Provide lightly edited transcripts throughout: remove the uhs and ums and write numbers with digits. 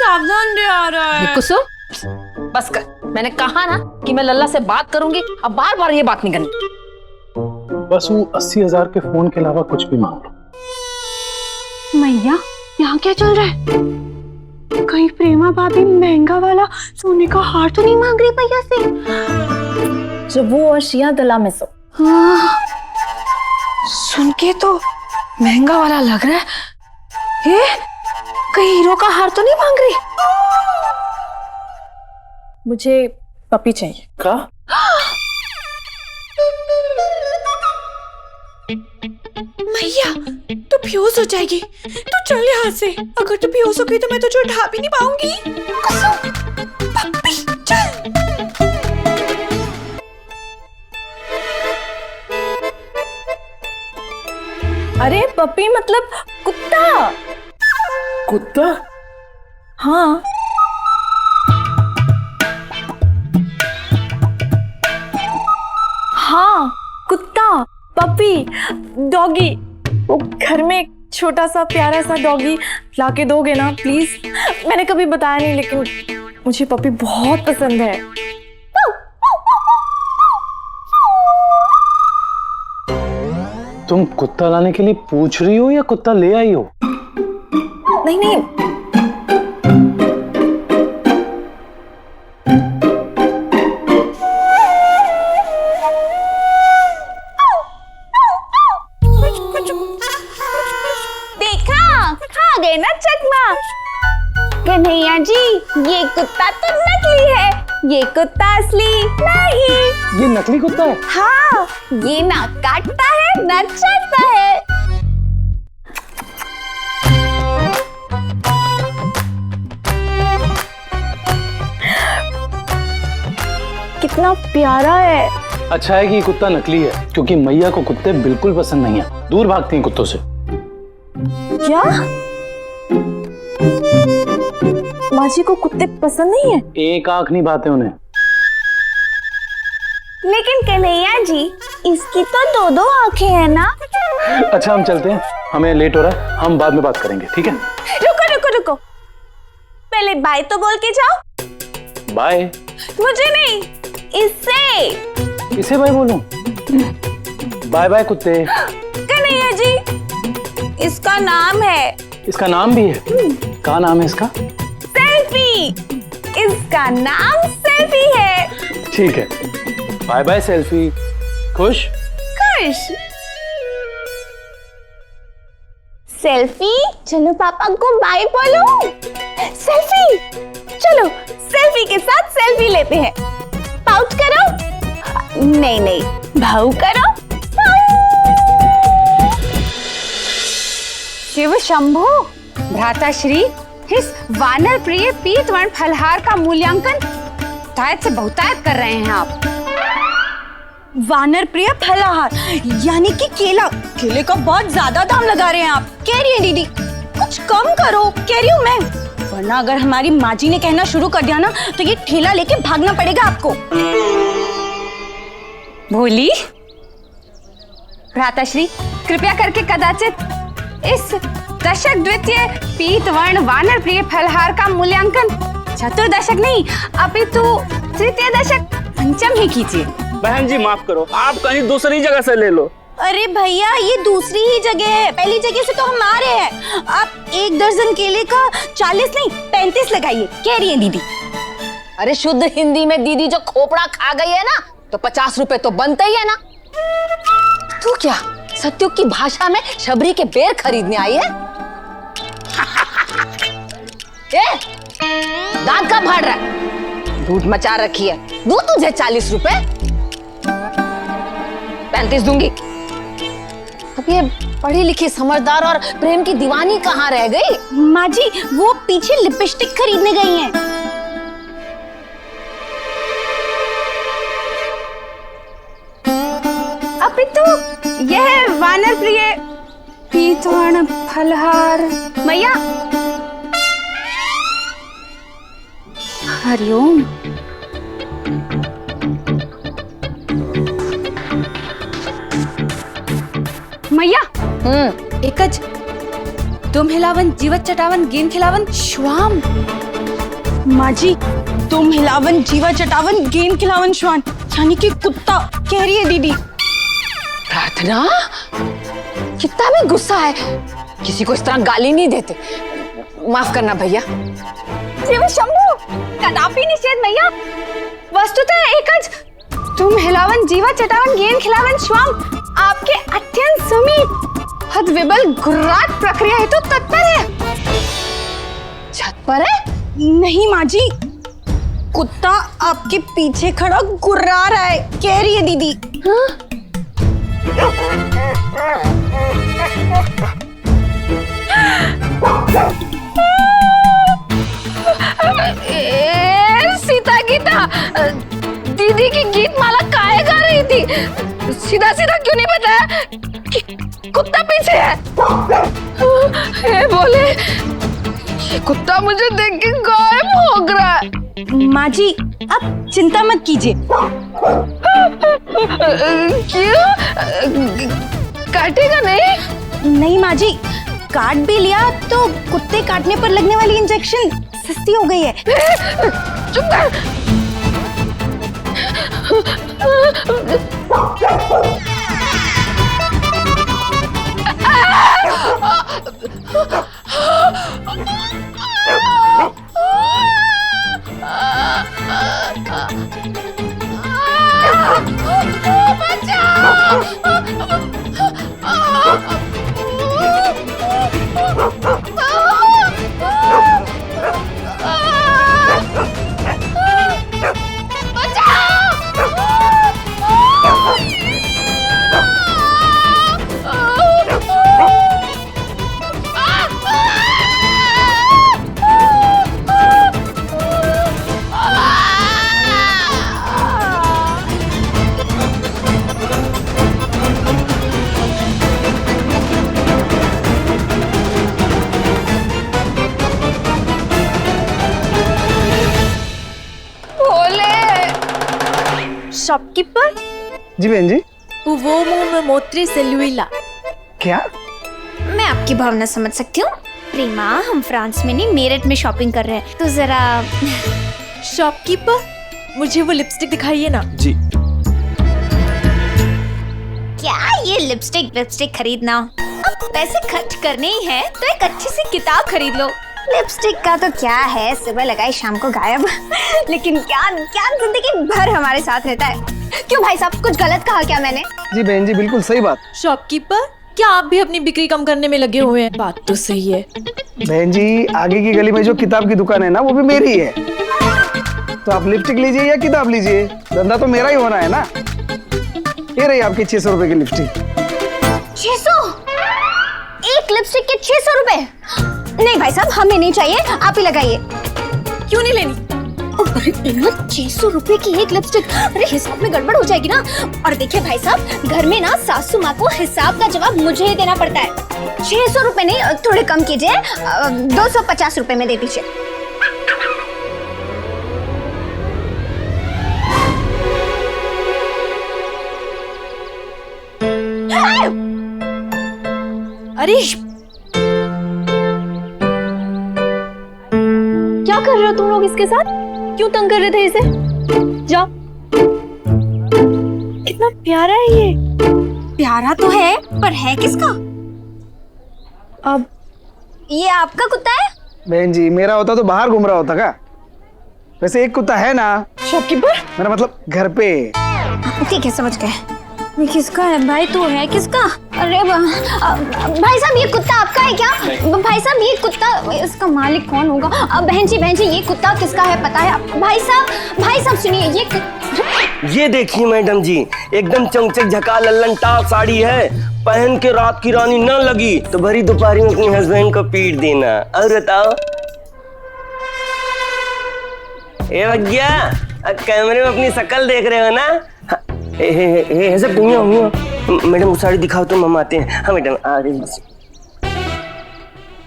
सावधान रे आ रहा है। कुसुम बस कर, मैंने कहा ना कि मैं लल्ला से बात करूंगी, अब बार बार ये बात नहीं करनी। बस वो 80,000 के फोन के अलावा कुछ भी मांग लो। मैया यहाँ क्या चल रहा है? कहीं प्रेमा भाभी महंगा वाला सोने का हार तो नहीं मांग रही भैया से? जब वो और शिया गला में सो। हाँ, सुन के तो महंगा वाला लग रहा है। कहीं हीरो का हार तो नहीं मांग रही? मुझे पपी चाहिए। का? मैया तू बेहोश हो जाएगी, तू चल यहाँ से। अगर तू बेहोश हो गई तो मैं तुझे उठा भी नहीं पाऊंगी। पप्पी चल। अरे पपी मतलब कुत्ता। कुत्ता? हाँ हाँ कुत्ता, पपी, डॉगी। वो घर में एक छोटा सा प्यारा सा डॉगी लाके दोगे ना प्लीज? मैंने कभी बताया नहीं लेकिन मुझे पपी बहुत पसंद है। तुम कुत्ता लाने के लिए पूछ रही हो या कुत्ता ले आई हो? नहीं नहीं, देखा, खा गए ना चकमा। कन्हैया जी ये कुत्ता तो नकली है, ये कुत्ता असली नहीं। ये नकली कुत्ता है? हाँ, ये ना काटता है ना चलता है। कितना प्यारा है। अच्छा है कि ये कुत्ता नकली है, क्योंकि मैया को कुत्ते बिल्कुल पसंद नहीं है, दूर भागती हैं कुत्तों से। क्या? माँ जी को कुत्ते पसंद नहीं है? एक आंख नहीं भाते उन्हें। लेकिन कन्हैया जी इसकी तो दो दो आंखें हैं ना। अच्छा हम चलते हैं, हमें लेट हो रहा है, हम बाद में बात करेंगे, ठीक है? रुको रुको रुको, पहले बाय तो बोल के जाओ। बाय? मुझे नहीं, इससे। इसे बाय बोलूं? बाय बाय कुत्ते। कन्हैया जी इसका नाम है। इसका नाम भी है? क्या नाम है इसका? सेल्फी। इसका नाम सेल्फी है। ठीक है, बाय बाय सेल्फी। खुश? खुश। सेल्फी, चलो पापा को बाय बोलो। सेल्फी, चलो सेल्फी के साथ सेल्फी लेते हैं। पाउच करो। नहीं नहीं, भाव करो। शिव शंभो, भ्राताश्री, इस वानर प्रिय पीतवर्ण फलहार का मूल्यांकन बहुतायत से बहुतायत कर रहे हैं आप। वानर प्रिय फलाहार यानी कि केला। केले का बहुत ज्यादा दाम लगा रहे हैं आप। कह रही है दीदी कुछ कम करो, कह रही हूँ मैं, वरना अगर हमारी माँ जी ने कहना शुरू कर दिया ना तो ये ठेला लेके भागना पड़ेगा आपको। भोली, भ्राताश्री कृपया करके कदाचित इस दशक द्वितीय पीतवर्ण वानर प्रिय फलहार का मूल्यांकन चतुर्दशक नहीं अपितु तृतीय दशक पंचम ही कीजिए। बहन जी माफ करो, आप कहीं दूसरी जगह से ले लो। अरे भैया ये दूसरी ही जगह है, पहली जगह से तो हम आ रहे हैं। आप एक दर्जन केले का 40 नहीं 35 लगाइए, कह रही है दीदी। अरे शुद्ध हिंदी में दीदी जो खोपड़ा खा गई है ना, तो 50 रुपए तो बनते ही है ना। तू क्या सत्युग की भाषा में शबरी के बेर खरीदने आई है? दांत का फाड़ रहा है? दूध मचा रखी है, दूध तुझे 40 रुपए, 35 दूंगी। अब ये पढ़ी लिखी समझदार और प्रेम की दीवानी कहाँ रह गई? माँ जी वो पीछे लिपस्टिक खरीदने गई हैं। अपितु यह वानर प्रिय पीतवर्ण फलहार। मैया हरिओम। मैया एकच तुम हिलावन जीवत चटावन गेन खिलावन श्वाम। माँ जी, तुम हिलावन जीवा चटावन गेंद खिलावन श्वान, यानी कि कुत्ता कह रही है दीदी। प्रार्थना, कितना भी गुस्सा है, किसी को इस तरह गाली नहीं देते। माफ करना भैया। शंभू, कदापि निषेध मैया। वस्तुतः एकच तुम हिलावन जीवा चटावन गेंद खिलावन श्वाम आपके अत्यंत समीप हद विबल गुर्रात प्रक्रिया हेतु तत्पर है। छत पर है? नहीं माँ जी, कुत्ता आपके पीछे खड़ा गुर्रा रहा है, कह रही है दीदी। सीता गीता, दीदी की गीत माला काहे गा रही थी? सीधा सीधा क्यों नहीं बताया कि कुत्ता पीछे है? हे बोले, ये कुत्ता मुझे देख के गायब हो रहा है। माँ जी, आप चिंता मत कीजिए। क्यों? काटेगा नहीं? नहीं माँ जी, काट भी लिया तो कुत्ते काटने पर लगने वाली इंजेक्शन सस्ती हो गई है। चुप कर। शॉपकीपर? जी बहन जी। वो मुंह में मोत्री सेल्युला। क्या? मैं आपकी भावना समझ सकती हूँ प्रेमा। हम फ्रांस में नहीं मेरठ में शॉपिंग कर रहे हैं, तो जरा। शॉपकीपर, मुझे वो लिपस्टिक दिखाइए ना। जी। क्या ये लिपस्टिक खरीदना? अब पैसे खर्च करने ही है तो एक अच्छी सी किताब खरीद लो। लिपस्टिक का तो क्या है, सुबह लगाई शाम को गायब। लेकिन क्या जिंदगी भर हमारे साथ रहता है। क्यों भाई साहब, कुछ गलत कहा क्या मैंने? जी बहन जी, बिल्कुल सही बात। शॉपकीपर, क्या आप भी अपनी बिक्री कम करने में लगे हुए हैं? बात तो सही है। बहन जी, आगे की गली में जो किताब की दुकान है ना, वो भी मेरी है। तो आप लिपस्टिक लीजिए या किताब लीजिए, धंधा तो मेरा ही होना है ना। ये रही आपकी 600 रुपए की लिपस्टिक। 600? एक लिपस्टिक के 600 रुपए? नहीं भाई साहब, हमें नहीं चाहिए, आप ही लगाइए। क्यों नहीं लेनी? 600 रुपए की एक लिपस्टिक, अरे हिसाब में गड़बड़ हो जाएगी ना। और देखिए भाई साहब, घर में ना सासू माँ को हिसाब का जवाब मुझे ही देना पड़ता है। 600 रुपए नहीं, थोड़े कम कीजिए, 250 रुपए में दे दीजिए। अरे क्या कर रहे हो तुम लोग इसके साथ? क्यों तंग कर रहे थे इसे? जाओ। कितना प्यारा है ये। प्यारा तो है, पर है किसका? अब ये आपका कुत्ता है? बहन जी, मेरा होता तो बाहर घूम रहा होता का। वैसे एक कुत्ता है ना। शॉपकीपर, मेरा मतलब घर पे। ठीक है, समझ गए। ये किसका है भाई? तू है किसका? अरे भाई साहब, ये कुत्ता आपका है क्या? भाई साहब, ये कुत्ता, इसका मालिक कौन होगा? बहन जी ये कुत्ता किसका है पता है? भाई साहब सुनिए, ये देखिए मैडम जी, एकदम चमचक झका लल्लन टॉप साड़ी है। पहन के रात की रानी न लगी तो भरी दोपहरी में अपने हस्बैंड को पीट देना। और बताओ, ए भैया, कैमरे में अपनी शक्ल देख रहे हो ना? ऐसे मैडम वो साड़ी दिखाओ तो हम आते हैं। हाँ मैडम, आ रही।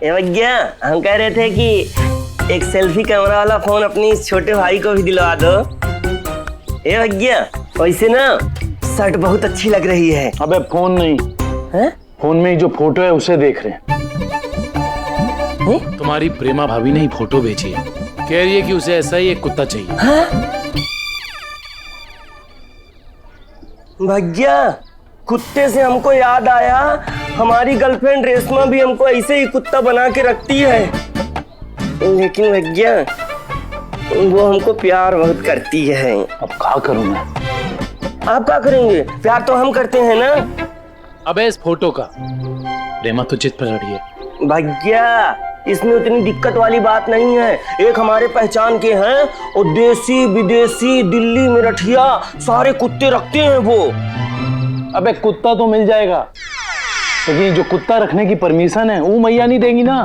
ए भैया, हम कह रहे थे कि एक सेल्फी कैमरा वाला फोन अपनी छोटे भाई को भी दिलवा दो। ए भैया, वैसे ना शर्ट बहुत अच्छी लग रही है। अबे फोन नहीं है, फोन में ही जो फोटो है उसे देख रहे हैं। तुम्हारी प्रेमा भाभी ने ही फोटो भेजी है, कह रही है कि उसे ऐसा ही एक कुत्ता चाहिए। भैया कुत्ते से हमको याद आया, हमारी गर्लफ्रेंड रेशमा भी हमको ऐसे ही कुत्ता बना के रखती है, लेकिन भैया वो हमको प्यार बहुत करती है। अब क्या करूं मैं? आप क्या करेंगे? प्यार तो हम करते हैं ना। अबे इस फोटो का प्रेमा तो जिद पर चढ़ी है। भैया इसमें उतनी दिक्कत वाली बात नहीं है, एक हमारे पहचान के हैं और देसी विदेशी दिल्ली मेरठिया सारे कुत्ते रखते हैं वो। अबे कुत्ता तो मिल जाएगा, लेकिन जो कुत्ता रखने की परमिशन है वो मैया नहीं देंगी ना।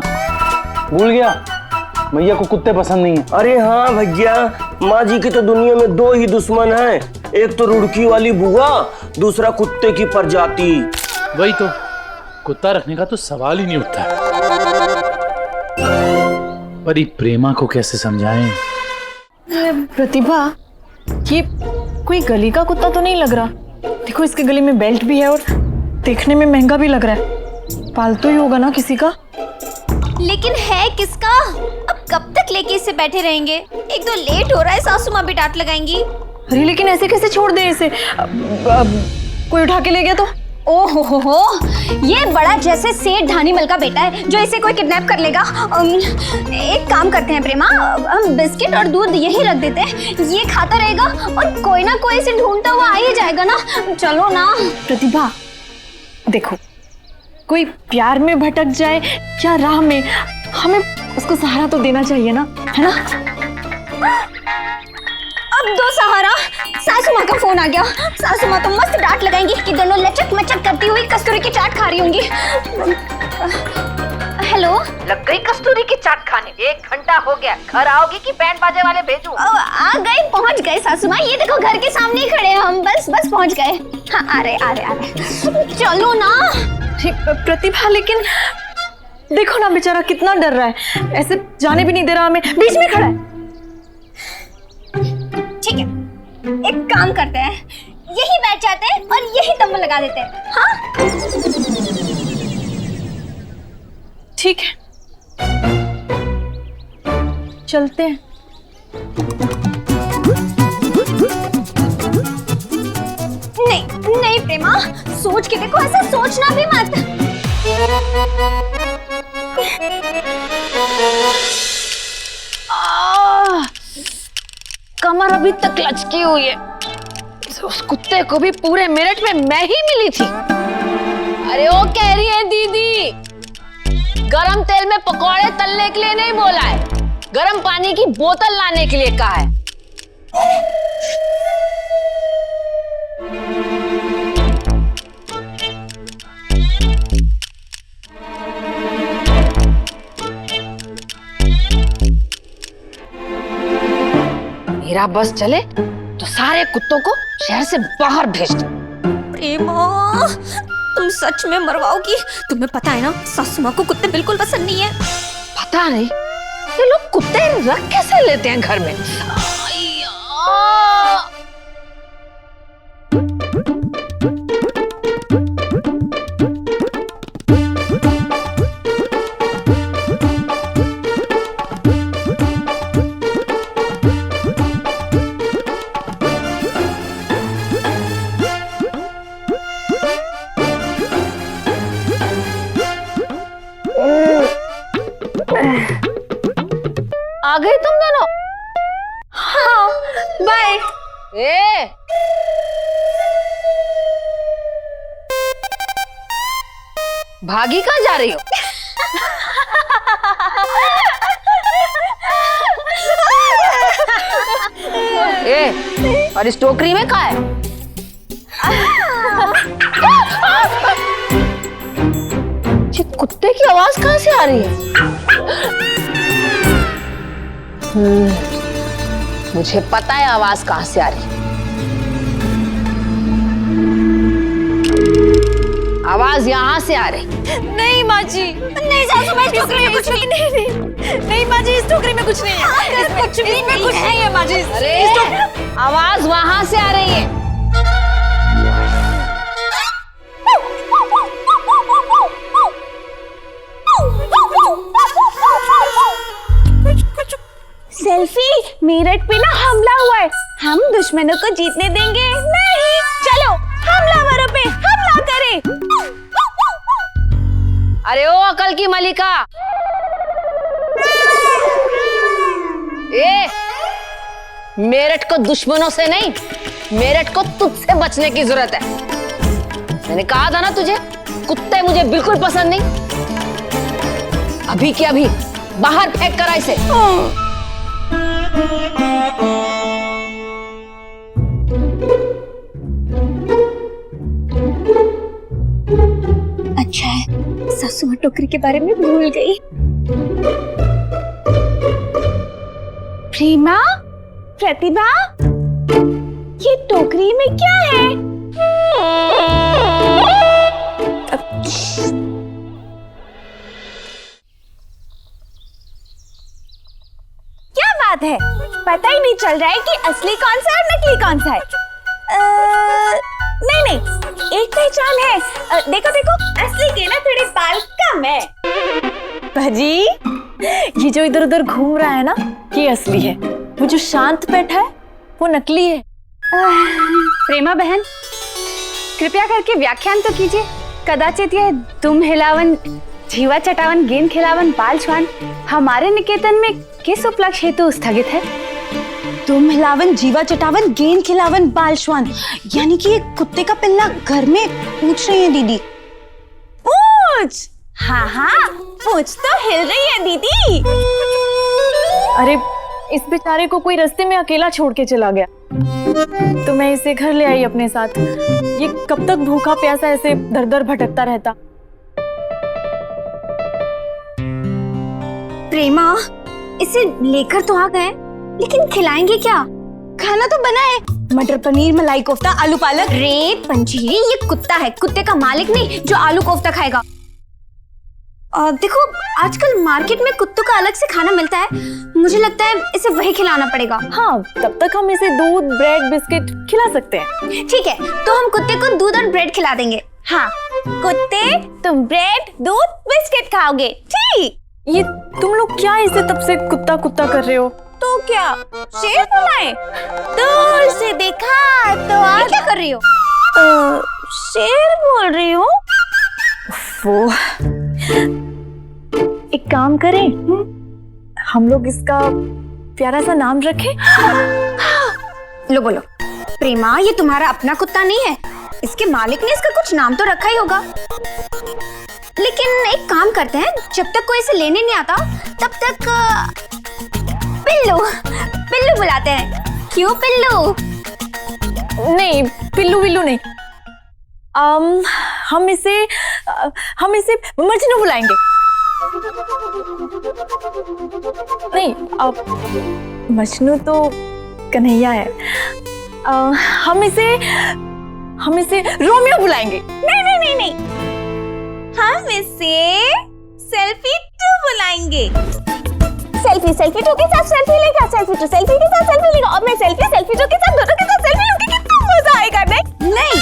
भूल गया, मैया को कुत्ते पसंद नहीं है। अरे हाँ भैया, माँ जी की तो दुनिया में दो ही दुश्मन हैं, एक तो रुड़की वाली बुआ, दूसरा कुत्ते की प्रजाति। वही तो, कुत्ता रखने का तो सवाल ही नहीं उठता। पर ये प्रेमा को कैसे समझाएं? प्रतिभा, ये कोई गली का कुत्ता तो नहीं लग रहा। देखो इसके गले में बेल्ट भी है और देखने में महंगा भी लग रहा है। पालतू ही होगा ना किसी का। लेकिन है किसका? अब कब तक लेके इसे बैठे रहेंगे? एक तो लेट हो रहा है, सासू माँ भी डांट लगाएंगी। अरे लेकिन ऐसे कैसे छोड़ दे इसे? कोई उठा के ले गया तो? ओहो, ये बड़ा जैसे सेठ धानीमल का बेटा है जो इसे कोई किडनैप कर लेगा। एक काम करते हैं प्रेमा, हम बिस्किट और दूध यही रख देते हैं, ये खाता रहेगा और कोई ना कोई इसे ढूंढता हुआ आ ही जाएगा ना। चलो ना। प्रतिभा देखो, कोई प्यार में भटक जाए या राह में, हमें उसको सहारा तो देना चाहिए ना, है ना? अब दो सहारा। सासू माँ का फोन आ गया। सासू माँ तो मस्त डांट लगाएंगी कि दोनों लचक मचक करती हुई कस्तूरी की चाट खा रही होंगी। हेलो, लग गई कस्तूरी की चाट खाने? 1 घंटा हो गया, घर आओगी कि बैंड बाजे वाले भेजूं? आ गए, पहुंच गए सासू माँ। ये देखो घर के सामने ही खड़े हैं हम, बस पहुंच गए। हाँ आ रहे। चलो ना। प्रतिभा लेकिन देखो ना बेचारा कितना डर रहा है, ऐसे जाने भी नहीं दे रहा हमें, बीच में खड़ा है। ठीक है, एक काम करते हैं, यही बैठ जाते हैं और यही दम लगा देते हैं। हाँ ठीक है, चलते हैं। नहीं प्रेमा, सोच के देखो, ऐसा सोचना भी मत। कमर अभी तक लचकी हुई है। उस कुत्ते को भी पूरे मेरठ में मैं ही मिली थी। अरे वो कह रही है दीदी, गरम तेल में पकौड़े तलने के लिए नहीं बोला है, गरम पानी की बोतल लाने के लिए कहा है। मेरा बस चले तो सारे कुत्तों को शहर से बाहर भेज दो। प्रेमा, तुम सच में मरवाओगी? तुम्हें पता है ना, सासू माँ को कुत्ते बिल्कुल पसंद नहीं है। पता नहीं ये लोग कुत्ते रख कैसे लेते हैं घर में। आ गए तुम दोनों? हाँ, बाय। ए भागी कहाँ जा रही हो? ए, और इस टोकरी में क्या है? ये कुत्ते की आवाज कहाँ से आ रही है? मुझे पता है आवाज कहाँ से आ रही है। आवाज यहाँ से आ रही। नहीं माँ जी, नहीं सासू माँ, इस टोकरी में कुछ नहीं। नहीं माँ जी, इस टोकरी में कुछ नहीं है। इसमें कुछ नहीं है माँ जी। अरे आवाज वहां से आ रही है। सेल्फी, मेरठ पे ना हमला हुआ है, हम दुश्मनों को जीतने देंगे नहीं। चलो हमलावरों पे हमला करें। अरे ओ अकल की मलिका, ए मेरठ को दुश्मनों से नहीं, मेरठ को तुझसे बचने की जरूरत है। मैंने कहा था ना तुझे, कुत्ते मुझे बिल्कुल पसंद नहीं। अभी के अभी बाहर फेंक कर इसे। अच्छा है सासू माँ टोकरी के बारे में भूल गई। प्रेमा, प्रतिभा, ये टोकरी में क्या है? क्या बात है, पता ही नहीं चल रहा है कि असली कौन सा है और नकली कौन सा है। नहीं, एक पहचान है। देखो देखो, असली के ना थोड़े बाल कम है। भाजी, ये जो इधर उधर घूम रहा है ना, ये असली है। वो जो शांत बैठा है वो नकली है। प्रेमा बहन, कृपया करके व्याख्यान तो कीजिए। कदाचित यह तुम हिलावन जीवा चटावन गेंद खिलावन बाल छुआन हमारे निकेतन में किस उपलक्ष्य हेतु स्थगित है? तुम हिलावन जीवा चटावन गेंद खिलावन बाल श्वान, यानी कि ये कुत्ते का पिल्ला घर में पूछ रही है दीदी। पूछ, हाँ हाँ पूछ तो हिल रही है दीदी। अरे इस बेचारे को कोई रास्ते में अकेला छोड़ के चला गया, तो मैं इसे घर ले आई अपने साथ। ये कब तक भूखा प्यासा ऐसे दर दर भटकता रहता। प्रेमा, इसे लेकर तो आ गए, लेकिन खिलाएंगे क्या? खाना तो बना है, मटर पनीर, मलाई कोफ्ता, आलू पालक। रे पंजीरी, ये कुत्ता है, कुत्ते का मालिक नहीं जो आलू कोफ्ता खाएगा। देखो आजकल मार्केट में कुत्तों का अलग से खाना मिलता है, मुझे लगता है इसे वही खिलाना पड़ेगा। हाँ, तब तक हम इसे दूध, ब्रेड, बिस्किट खिला सकते हैं। ठीक है, तो हम कुत्ते को दूध और ब्रेड खिला देंगे। हाँ, कुत्ते तुम ब्रेड, दूध, बिस्किट खाओगे, ठीक? ये तुम लोग क्या इसे तब से कुत्ता कुत्ता कर रहे हो? तो क्या शेर बनाए? दूर से देखा तो ये क्या कर रही हो? शेर बोल रही हूँ। वो एक काम करें, हम लोग इसका प्यारा सा नाम रखें। लो बोलो। प्रेमा, ये तुम्हारा अपना कुत्ता नहीं है, इसके मालिक ने इसका कुछ नाम तो रखा ही होगा। लेकिन एक काम करते हैं, जब तक कोई इसे लेने नहीं आता तब तक पिल्लू पिल्लू बुलाते हैं। क्यों पिल्लू? नहीं, पिल्लू विल्लू नहीं। हम इसे मजनू बुलाएंगे। नहीं, मजनू तो कन्हैया है। हम इसे रोमियो बुलाएंगे। नहीं, हम इसे सेल्फी टू बुलाएंगे। सेल्फी टू के साथ सेल्फी लेगा, सेल्फी टू सेल्फी के साथ सेल्फी लेगा, और मैं सेल्फी टू के साथ दोनों के साथ सेल्फी लूंगी। कितना मजा आएगा। नहीं,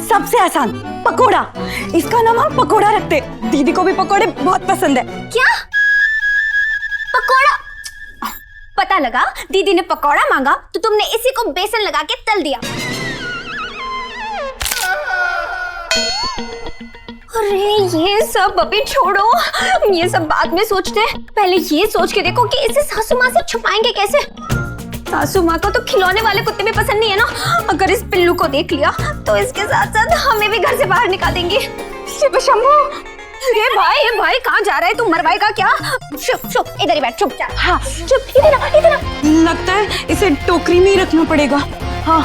सबसे आसान पकोड़ा। इसका नाम हम पकोड़ा रखते। दीदी को भी पकोड़े बहुत पसंद है। क्या पकोड़ा? पता लगा दीदी ने पकोड़ा मांगा तो तुमने इसी को बेसन लगा के तल दिया। अरे ये सब अभी छोड़ो, ये सब बाद में सोचते हैं। पहले ये सोच के देखो कि इसे सासू माँ से छुपाएंगे कैसे। सासू माँ को तो खिलौने वाले कुत्ते भी पसंद नहीं है ना। अगर इस पिल्लू को देख लिया तो इसके साथ साथ हमें भी घर से बाहर निकाल देंगे। शिव शंभू, ये भाई कहाँ जा रहा है? तू मरवाएगा क्या? चुप इधर ही बैठ, चुप जा। हाँ चुप, इधर आ। लगता है इसे टोकरी में ही रखना पड़ेगा। हाँ,